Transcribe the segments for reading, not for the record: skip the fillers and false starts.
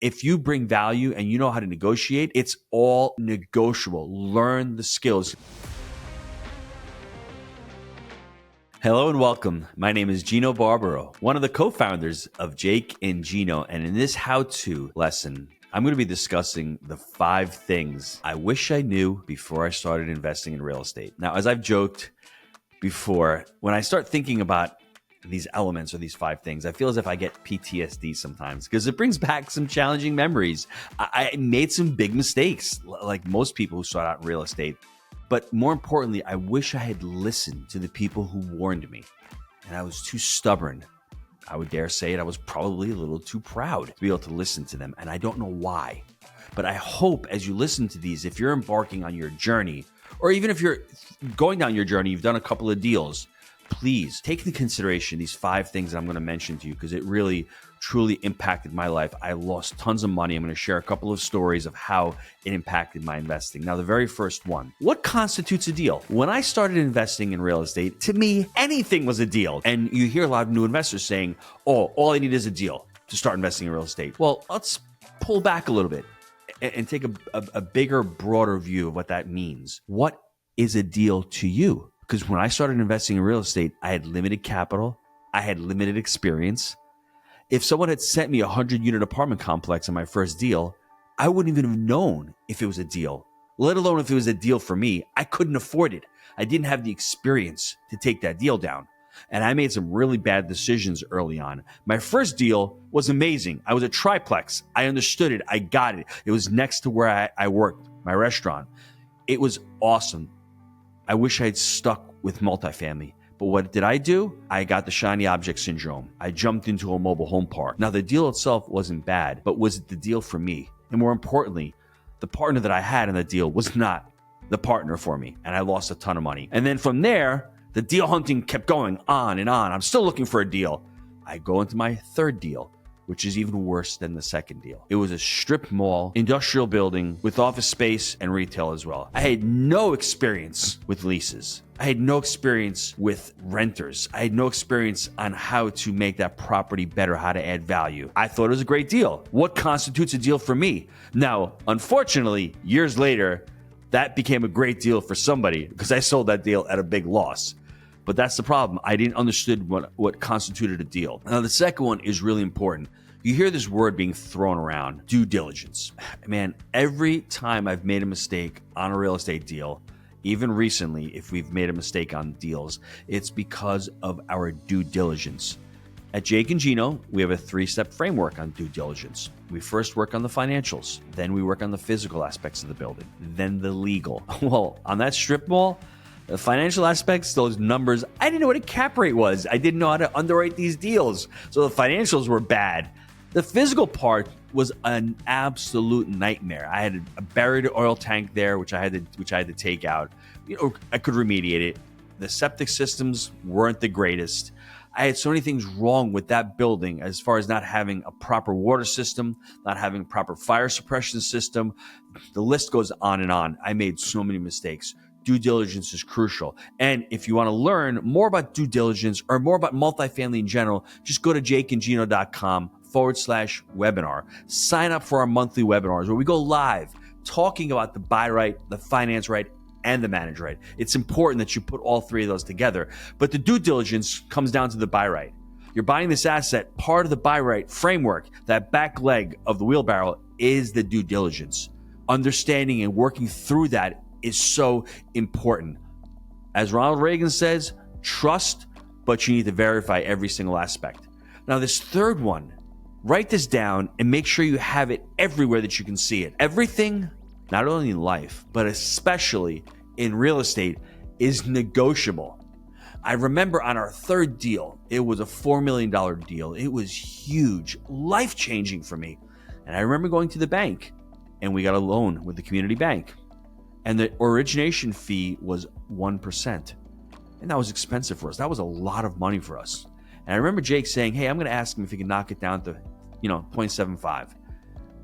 If you bring value and you know how to negotiate, it's all negotiable. Learn the skills. Hello and welcome. My name is Gino Barbaro, one of the co-founders of Jake and Gino. And in this how-to lesson, I'm going to be discussing the 5 things I wish I knew before I started investing in real estate. Now, as I've joked before, when I start thinking about these elements or these 5 things, I feel as if I get PTSD sometimes because it brings back some challenging memories. I made some big mistakes, like most people who start out in real estate. But more importantly, I wish I had listened to the people who warned me. And I was too stubborn. I would dare say it. I was probably a little too proud to be able to listen to them. And I don't know why. But I hope as you listen to these, if you're embarking on your journey, or even if you're going down your journey, you've done a couple of deals, please take into consideration these 5 things that I'm going to mention to you because it really, truly impacted my life. I lost tons of money. I'm going to share a couple of stories of how it impacted my investing. Now, the very first one, what constitutes a deal? When I started investing in real estate, to me, anything was a deal. And you hear a lot of new investors saying, oh, all I need is a deal to start investing in real estate. Well, let's pull back a little bit and take a bigger, broader view of what that means. What is a deal to you? Because when I started investing in real estate, I had limited capital. I had limited experience. If someone had sent me a 100-unit apartment complex in my first deal, I wouldn't even have known if it was a deal, let alone if it was a deal for me. I couldn't afford it. I didn't have the experience to take that deal down. And I made some really bad decisions early on. My first deal was amazing. I was a triplex. I understood it. I got it. It was next to where I worked, my restaurant. It was awesome. I wish I had stuck with multifamily. But what did I do? I got the shiny object syndrome. I jumped into a mobile home park. Now, the deal itself wasn't bad, but was it the deal for me? And more importantly, the partner that I had in the deal was not the partner for me, and I lost a ton of money. And then from there, the deal hunting kept going on and on. I'm still looking for a deal. I go into my third deal, which is even worse than the second deal. It was a strip mall, industrial building with office space and retail as well. I had no experience with leases. I had no experience with renters. I had no experience on how to make that property better, how to add value. I thought it was a great deal. What constitutes a deal for me? Now, unfortunately, years later, that became a great deal for somebody because I sold that deal at a big loss. But that's the problem. I didn't understand what constituted a deal. Now, the second one is really important. You hear this word being thrown around, due diligence. Man, every time I've made a mistake on a real estate deal, even recently, if we've made a mistake on deals, it's because of our due diligence. At Jake and Gino, we have a 3-step framework on due diligence. We first work on the financials, then we work on the physical aspects of the building, then the legal. Well, on that strip mall, the financial aspects, those numbers, I didn't know what a cap rate was. I didn't know how to underwrite these deals. So the financials were bad. The physical part was an absolute nightmare. I had a buried oil tank there, which I had to take out. I could remediate it. The septic systems weren't the greatest. I had so many things wrong with that building as far as not having a proper water system, not having a proper fire suppression system. The list goes on and on. I made so many mistakes. Due diligence is crucial. And if you want to learn more about due diligence or more about multifamily in general, just go to jakeandgino.com/webinar. Sign up for our monthly webinars where we go live talking about the buy right, the finance right, and the manage right. It's important that you put all 3 of those together. But the due diligence comes down to the buy right. You're buying this asset. Part of the buy right framework, that back leg of the wheelbarrow, is the due diligence. Understanding and working through that is so important. As Ronald Reagan says, trust, but you need to verify every single aspect. Now, this third one, write this down and make sure you have it everywhere that you can see it. Everything, not only in life, but especially in real estate, is negotiable. I remember on our third deal, it was a $4 million deal. It was huge, life-changing for me. And I remember going to the bank, and we got a loan with the community bank. And the origination fee was 1%. And that was expensive for us. That was a lot of money for us. And I remember Jake saying, hey, I'm going to ask him if he can knock it down to, 0.75.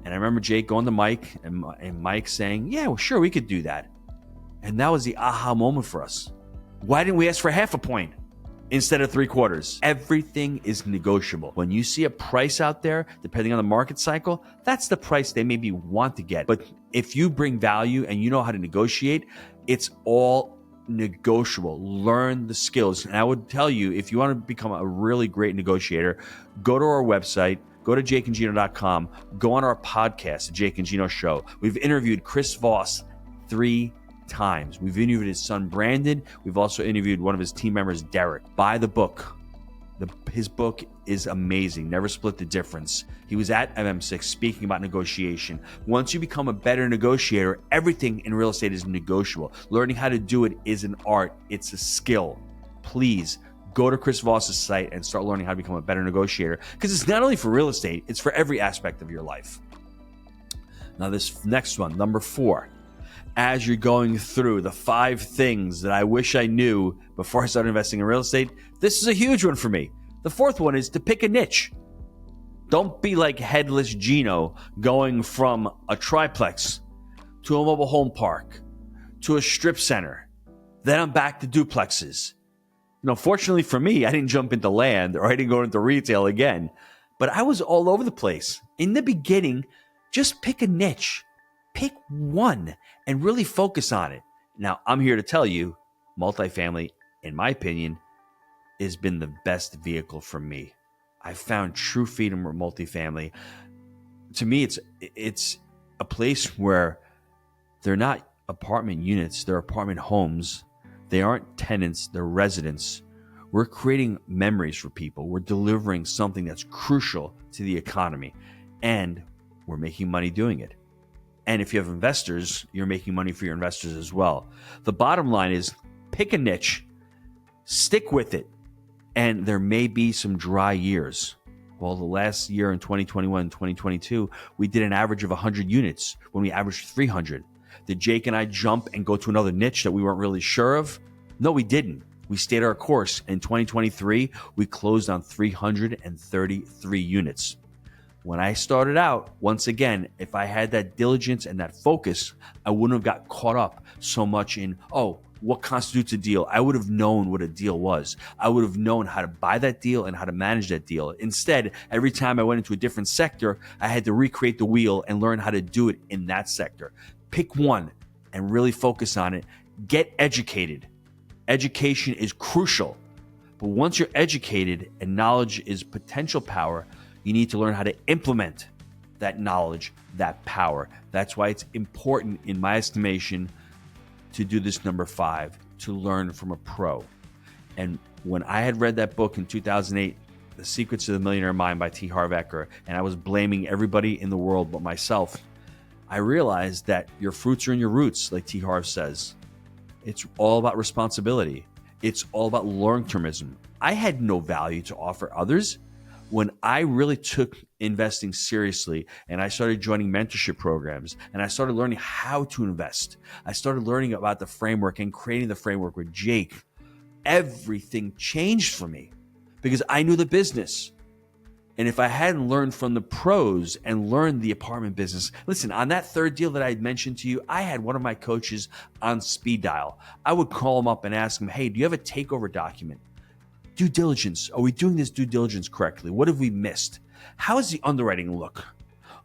And I remember Jake going to Mike and Mike saying, yeah, well, sure, we could do that. And that was the aha moment for us. Why didn't we ask for half a point? instead of 3/4. Everything is negotiable. When you see a price out there, depending on the market cycle, that's the price they maybe want to get. But if you bring value and you know how to negotiate, it's all negotiable. Learn the skills. And I would tell you, if you want to become a really great negotiator, go to our website, go to jakeandgino.com, go on our podcast, The Jake and Gino Show. We've interviewed Chris Voss 3 times. We've interviewed his son, Brandon. We've also interviewed one of his team members, Derek. Buy the book. His book is amazing. Never Split the Difference. He was at MM6 speaking about negotiation. Once you become a better negotiator, everything in real estate is negotiable. Learning how to do it is an art. It's a skill. Please go to Chris Voss's site and start learning how to become a better negotiator, because it's not only for real estate, it's for every aspect of your life. Now, this next one, number 4. As you're going through the 5 things that I wish I knew before I started investing in real estate, this is a huge one for me. The 4th one is to pick a niche. Don't be like Headless Gino going from a triplex to a mobile home park to a strip center. Then I'm back to duplexes. Fortunately for me, I didn't jump into land or I didn't go into retail again, but I was all over the place. In the beginning, just pick a niche. Pick one and really focus on it. Now, I'm here to tell you, multifamily, in my opinion, has been the best vehicle for me. I found true freedom with multifamily. To me, it's a place where they're not apartment units, they're apartment homes. They aren't tenants, they're residents. We're creating memories for people. We're delivering something that's crucial to the economy, and we're making money doing it. And if you have investors, you're making money for your investors as well. The bottom line is pick a niche, stick with it, and there may be some dry years. Well, the last year in 2021 and 2022, we did an average of 100 units when we averaged 300. Did Jake and I jump and go to another niche that we weren't really sure of? No, we didn't. We stayed our course. In 2023, we closed on 333 units. When I started out, once again, if I had that diligence and that focus, I wouldn't have got caught up so much in, what constitutes a deal? I would have known what a deal was. I would have known how to buy that deal and how to manage that deal. Instead, every time I went into a different sector, I had to recreate the wheel and learn how to do it in that sector. Pick one and really focus on it. Get educated. Education is crucial. But once you're educated and knowledge is potential power, you need to learn how to implement that knowledge, that power. That's why it's important, in my estimation, to do this number 5, to learn from a pro. And when I had read that book in 2008, The Secrets of the Millionaire Mind by T. Harv Eker, and I was blaming everybody in the world but myself, I realized that your fruits are in your roots, like T. Harv says. It's all about responsibility. It's all about long-termism. I had no value to offer others. When I really took investing seriously and I started joining mentorship programs and I started learning how to invest, I started learning about the framework and creating the framework with Jake, everything changed for me because I knew the business. And if I hadn't learned from the pros and learned the apartment business, listen, on that 3rd deal that I had mentioned to you, I had one of my coaches on speed dial. I would call him up and ask him, hey, do you have a takeover document? Due diligence. Are we doing this due diligence correctly? What have we missed? How does the underwriting look?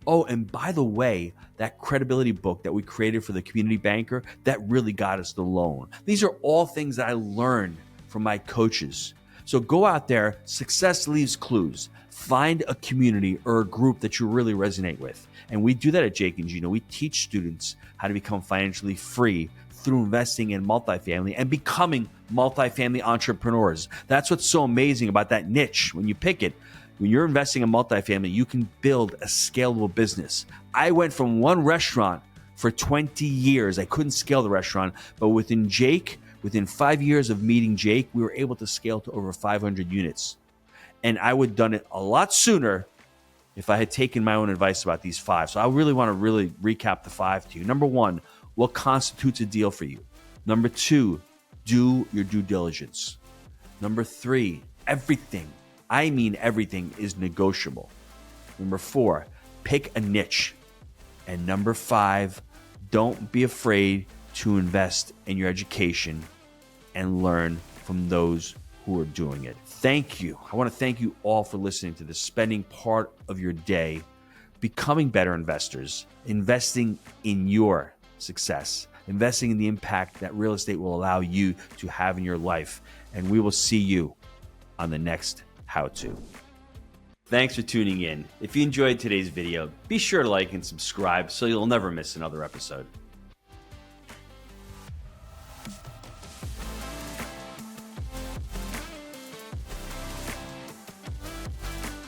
Oh, and by the way, that credibility book that we created for the community banker, that really got us the loan. These are all things that I learned from my coaches. So go out there. Success leaves clues. Find a community or a group that you really resonate with. And we do that at Jake and Gino. We teach students how to become financially free through investing in multifamily and becoming multifamily entrepreneurs. That's what's so amazing about that niche. When you pick it, when you're investing in multifamily, you can build a scalable business. I went from one restaurant for 20 years. I couldn't scale the restaurant, but within 5 years of meeting Jake, we were able to scale to over 500 units. And I would have done it a lot sooner if I had taken my own advice about these 5. So I really want to recap the 5 to you. Number 1, what constitutes a deal for you? Number 2, do your due diligence. Number 3, everything, everything is negotiable. Number 4, pick a niche. And number 5, don't be afraid to invest in your education and learn from those who who are doing it. Thank you. I want to thank you all for listening to this, spending part of your day becoming better investors, investing in your success, investing in the impact that real estate will allow you to have in your life. And we will see you on the next How To. Thanks for tuning in. If you enjoyed today's video, be sure to like and subscribe so you'll never miss another episode.